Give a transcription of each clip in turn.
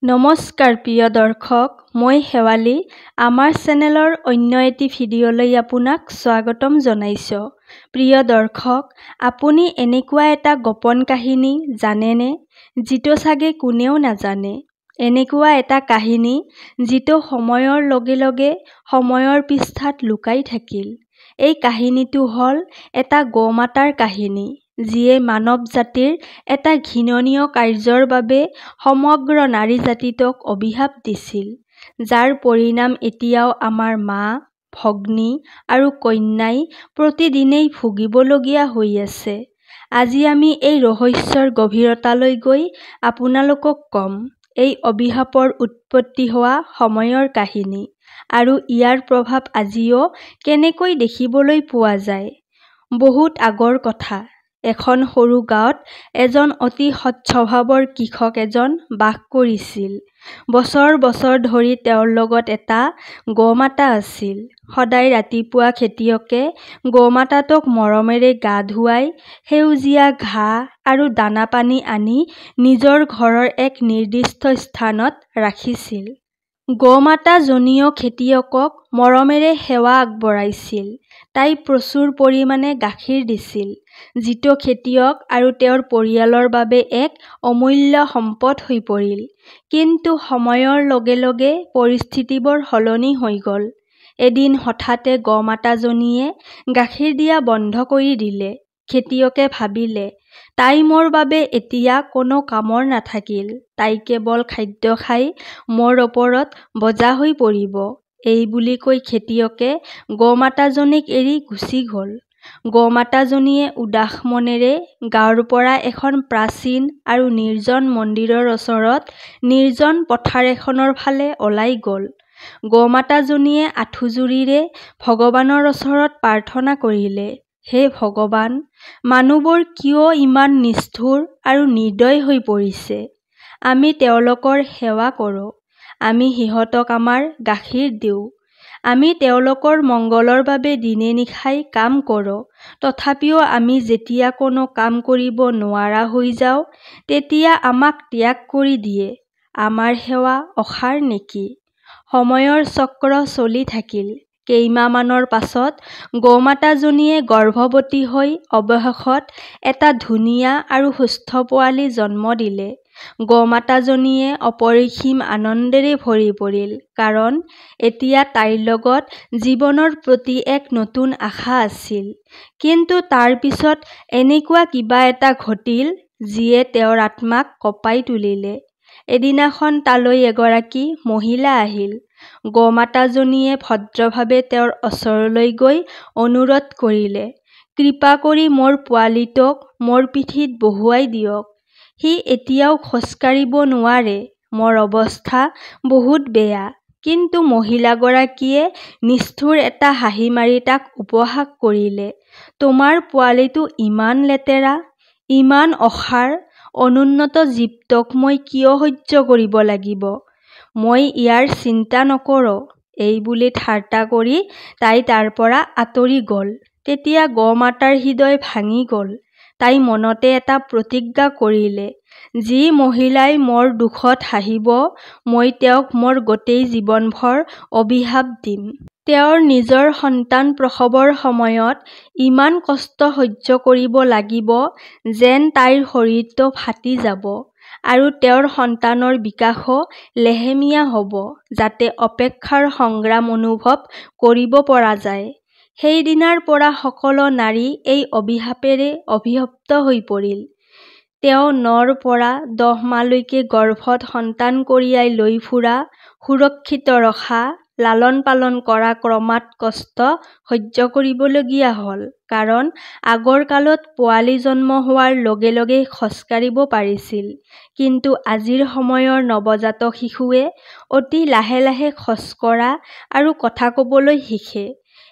নমস্কাৰ প্ৰিয় দৰ্শক, মই শেৱালি। আমাৰ চেনেলৰ অন্য এটি ভিডিঅ'লৈ আপোনাক স্বাগতম জনাইছোঁ। প্ৰিয় দৰ্শক, আপুনি এনেকুৱা এটা গোপন কাহিনী জানেনে, যিটো চাগে কোনেও নাজানে? এনেকুৱা এটা কাহিনী যিটো সময়ৰ লগে লগে সময়ৰ পৃষ্ঠাত লুকাই থাকিল। এই কাহিনীটো হ'ল এটা গো-মাতাৰ কাহিনী, যিয়ে মানৱ জাতিৰ এটা ঘৃণনীয় কাৰ্যৰ বাবে সমগ্ৰ নাৰী জাতিটোক অভিশাপ দিছিল, যাৰ পৰিণাম এতিয়াও আমাৰ মা, ভগ্নী আৰু কন্যাই প্ৰতিদিনেই ভুগিবলগীয়া হৈ আছে। আজি আমি এই ৰহস্যৰ গভীৰতালৈ গৈ আপোনালোকক ক'ম, এই অভিশাপৰ উৎপত্তি হোৱা সময়ৰ কাহিনী আৰু ইয়াৰ প্ৰভাৱ আজিও কেনেকৈ দেখিবলৈ পোৱা যায়। বহুত আগৰ কথা, এখন সৰু গাঁৱত এজন অতি সৎ স্বভাৱৰ কৃষক এজন বাস কৰিছিল। বছৰ বছৰ ধৰি তেওঁৰ লগত এটা গো-মাতা আছিল। সদায় ৰাতিপুৱা খেতিয়কে গো-মাতাটোক মৰমেৰে গা ধুৱাই সেউজীয়া ঘাঁহ আৰু দানা-পানী আনি নিজৰ ঘৰৰ এক নিৰ্দিষ্ট স্থানত ৰাখিছিল। গো-মাতাজনীয়েও খেতিয়কক মৰমেৰে সেৱা আগবঢ়াইছিল। তাই প্ৰচুৰ পৰিমাণে গাখীৰ দিছিল, যিটো খেতিয়ক আৰু তেওঁৰ পৰিয়ালৰ বাবে এক অমূল্য সম্পদ হৈ পৰিল। কিন্তু সময়ৰ লগে লগে পৰিস্থিতিবোৰ সলনি হৈ গ'ল। এদিন হঠাতে গো-মাতাজনীয়ে গাখীৰ দিয়া বন্ধ কৰি দিলে। খেতিয়কে ভাবিলে, তাই মোৰ বাবে এতিয়া কোনো কামৰ নাথাকিল। তাই কেৱল খাদ্য খাই মোৰ ওপৰত বোজা হৈ পৰিব। এই বুলি কৈ খেতিয়কে গো-মাতাজনীক এৰি গুচি গ'ল। গো-মাতাজনীয়ে উদাস মনেৰে গাঁৱৰ পৰা এখন প্ৰাচীন আৰু নিৰ্জন মন্দিৰৰ ওচৰত নিৰ্জন পথাৰ এখনৰ ফালে ওলাই গ'ল। গো-মাতাজনীয়ে আঁঠুযুৰিৰে ভগৱানৰ ওচৰত প্ৰাৰ্থনা কৰিলে, হে ভগৱান, মানুহবোৰ কিয় ইমান নিষ্ঠুৰ আৰু নিৰ্দয় হৈ পৰিছে? আমি তেওঁলোকৰ সেৱা কৰোঁ, আমি সিহঁতক আমাৰ গাখীৰ দিওঁ, আমি তেওঁলোকৰ মংগলৰ বাবে দিনে নিশাই কাম কৰোঁ। তথাপিও আমি যেতিয়া কোনো কাম কৰিব নোৱাৰা হৈ যাওঁ, তেতিয়া আমাক ত্যাগ কৰি দিয়ে। আমাৰ সেৱা অসাৰ নেকি? সময়ৰ চক্ৰ চলি থাকিল। কেইমাহমানৰ পাছত গো-মাতাজনীয়ে গৰ্ভৱতী হৈ অৱশেষত এটা ধুনীয়া আৰু সুস্থ পোৱালি জন্ম দিলে। গো-মাতাজনীয়ে অপৰিসীম আনন্দেৰে ভৰি পৰিল, কাৰণ এতিয়া তাইৰ লগত জীৱনৰ প্ৰতি এক নতুন আশা আছিল। কিন্তু তাৰ পিছত এনেকুৱা কিবা এটা ঘটিল, যিয়ে তেওঁৰ আত্মাক কঁপাই তুলিলে। এদিনাখন তালৈ এগৰাকী মহিলা আহিল। গো-মাতাজনীয়ে ভদ্ৰভাৱে তেওঁৰ ওচৰলৈ গৈ অনুৰোধ কৰিলে, কৃপা কৰি মোৰ পোৱালিটোক মোৰ পিঠিত বহুৱাই দিয়ক। সি এতিয়াও খোজ কাঢ়িব নোৱাৰে। মোৰ অৱস্থা বহুত বেয়া। কিন্তু মহিলাগৰাকীয়ে নিষ্ঠুৰ এটা হাঁহি মাৰি তাক উপহাস কৰিলে, তোমাৰ পোৱালিটো ইমান লেতেৰা, ইমান অসাৰ, অনুন্নত জীৱটোক মই কিয় সহ্য কৰিব লাগিব? মই ইয়াৰ চিন্তা নকৰোঁ। এই বুলি ঠাট্টা কৰি তাই তাৰ পৰা আঁতৰি গ'ল। তেতিয়া গো-মাতাৰ হৃদয় ভাঙি গ'ল। তাই মনতে এটা প্ৰতিজ্ঞা কৰিলে, যি মহিলাই মোৰ দুখত হাঁহিব, মই তেওঁক মোৰ গোটেই জীৱনভৰ অভিশাপ দিম। তেওঁৰ নিজৰ সন্তান প্ৰসৱৰ সময়ত ইমান কষ্ট সহ্য কৰিব লাগিব যেন তাইৰ শৰীৰটো ফাটি যাব, আৰু তেওঁৰ সন্তানৰ বিকাশো লেহেমীয়া হ'ব, যাতে অপেক্ষাৰ সংগ্ৰাম অনুভৱ কৰিব পৰা যায়। সেইদিনাৰ পৰা সকলো নাৰী এই অভিশাপেৰে অভিশপ্ত হৈ পৰিল। তেওঁ ৯ৰ পৰা ১০ মাহলৈকে গৰ্ভত সন্তান কঢ়িয়াই লৈ ফুৰা, সুৰক্ষিত ৰখা, লালন-পালন কৰা ক্ৰমাৎ কষ্ট সহ্য কৰিবলগীয়া হ'ল। কাৰণ আগৰ কালত পোৱালি জন্ম হোৱাৰ লগে লগে খোজ কাঢ়িব পাৰিছিল, কিন্তু আজিৰ সময়ৰ নৱজাতক শিশুৱে অতি লাহে লাহে খোজ কঢ়া আৰু কথা ক'বলৈ শিকে।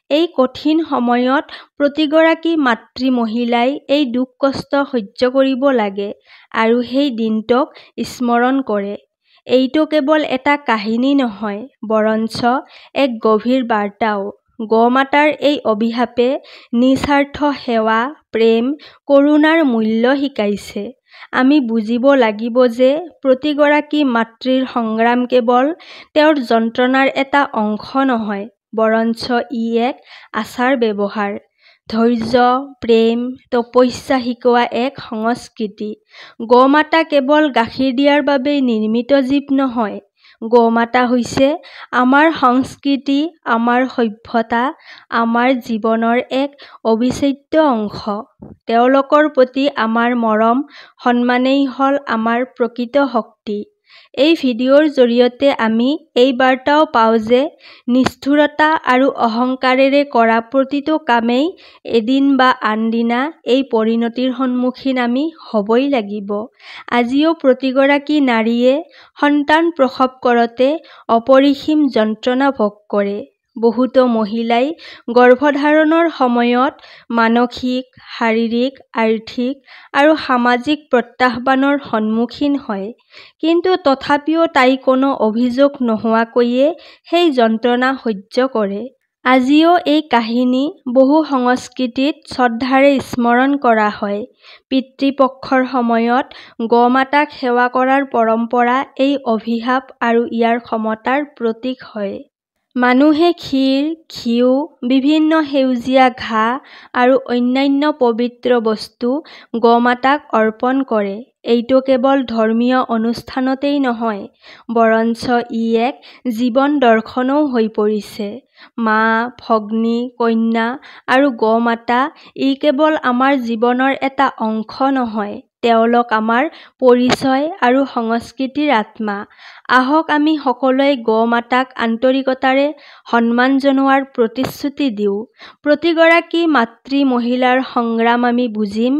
এই কঠিন সময়ত প্ৰতিগৰাকী মাতৃ মহিলাই এই দুখ কষ্ট সহ্য কৰিব লাগে আৰু সেই দিনটোক স্মৰণ কৰে। এইটো কেৱল এটা কাহিনী নহয়, বৰঞ্চ এক গভীৰ বাৰ্তাও। গোমাতাৰ এই অভিশাপে নিস্বাৰ্থ সেৱা, প্ৰেম, কৰুণাৰ মূল্য শিকাইছে। আমি বুজিব লাগিব যে প্ৰতিগৰাকী মাতৃৰ সংগ্ৰাম কেৱল তেওঁৰ যন্ত্ৰণাৰ এটা অংশ নহয়, বৰঞ্চ ই এক আচাৰ-ব্যৱহাৰ, ধৈৰ্য, প্ৰেম, তপস্যা শিকোৱা এক সংস্কৃতি। গোমাতা কেৱল গাখীৰ দিয়াৰ বাবেই নিৰ্মিত জীৱ নহয়। গোমাতা হৈছে আমাৰ সংস্কৃতি, আমাৰ সভ্যতা, আমাৰ জীৱনৰ এক অবিচ্ছেদ্য অংশ। তেওঁলোকৰ প্ৰতি আমাৰ মৰম, সন্মানেই হ'ল আমাৰ প্ৰকৃত শক্তি। এই ভিডিঅ'ৰ জৰিয়তে আমি এই বাৰ্তাও পাওঁ যে নিষ্ঠুৰতা আৰু অহংকাৰেৰে কৰা প্ৰতিটো কামেই এদিন বা আনদিনা এই পৰিণতিৰ সন্মুখীন আমি হ'বই লাগিব। আজিও প্ৰতিগৰাকী নাৰীয়ে সন্তান প্ৰসৱ কৰোঁতে অপৰিসীম যন্ত্ৰণা ভোগ কৰে। বহুতো মহিলাই গৰ্ভধাৰণৰ সময়ত মানসিক, শাৰীৰিক, আৰ্থিক আৰু সামাজিক প্ৰত্যাহ্বানৰ সন্মুখীন হয়। কিন্তু তথাপিও তাই কোনো অভিযোগ নোহোৱাকৈয়ে সেই যন্ত্ৰণা সহ্য কৰে। আজিও এই কাহিনী বহু সংস্কৃতিত শ্ৰদ্ধাৰে স্মৰণ কৰা হয়। পিতৃপক্ষৰ সময়ত গোমাতাক সেৱা কৰাৰ পৰম্পৰা এই অভিশাপ আৰু ইয়াৰ ক্ষমতাৰ প্ৰতীক হয়। মানুহে ক্ষীৰ, ঘিউ, বিভিন্ন সেউজীয়া ঘাঁহ আৰু অন্যান্য পবিত্ৰ বস্তু গোমাতাক অৰ্পণ কৰে। এইটো কেৱল ধৰ্মীয় অনুষ্ঠানতেই নহয়, বৰঞ্চ ই এক জীৱন দৰ্শনও হৈ পৰিছে। মা, ভগ্নী, কন্যা আৰু গোমাতা ই কেৱল আমাৰ জীৱনৰ এটা অংশ নহয়, তেওঁলোক আমাৰ পৰিচয় আৰু সংস্কৃতিৰ আত্মা। আহক আমি সকলোৱে গোমাতাক আন্তৰিকতাৰে সন্মান জনোৱাৰ প্ৰতিশ্ৰুতি দিওঁ। প্ৰতিগৰাকী মাতৃ-মহিলাৰ সংগ্ৰাম আমি বুজিম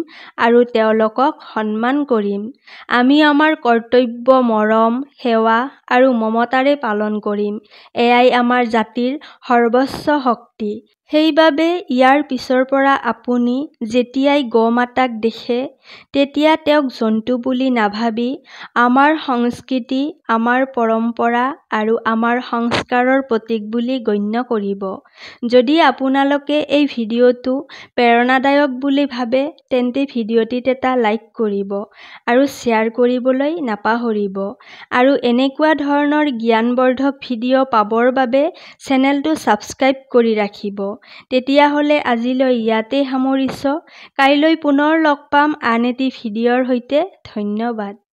আৰু তেওঁলোকক সন্মান কৰিম। আমি আমাৰ কৰ্তব্য মৰম, সেৱা আৰু মমতাৰে পালন কৰিম। এয়াই আমাৰ জাতিৰ সৰ্বোচ্চ শক্তি। সেইবাবে ইয়াৰ পিছৰ পৰা আপুনি যেতিয়াই গোমাতাক দেখে, তেতিয়া তেওঁক জন্তু বুলি নাভাবি আমাৰ সংস্কৃতি, আমাৰ পৰম্পৰা আৰু আমাৰ সংস্কাৰৰ প্ৰতীক বুলি গণ্য কৰিব। যদি আপোনালোকে এই ভিডিঅ'টো প্ৰেৰণাদায়ক বুলি ভাবে, তেন্তে ভিডিঅ'টিত এটা লাইক কৰিব আৰু শ্বেয়াৰ কৰিবলৈ নাপাহৰিব। আৰু এনেকুৱা ধৰণৰ জ্ঞানবৰ্ধক ভিডিঅ' পাবৰ বাবে চেনেলটো ছাবস্ক্ৰাইব কৰি ৰাখিব। তেতিয়াহ'লে আজিলৈ ইয়াতে সামৰিছোঁ। কাইলৈ পুনৰ লগ পাম আন এটি ভিডিঅ'ৰ সৈতে। ধন্যবাদ।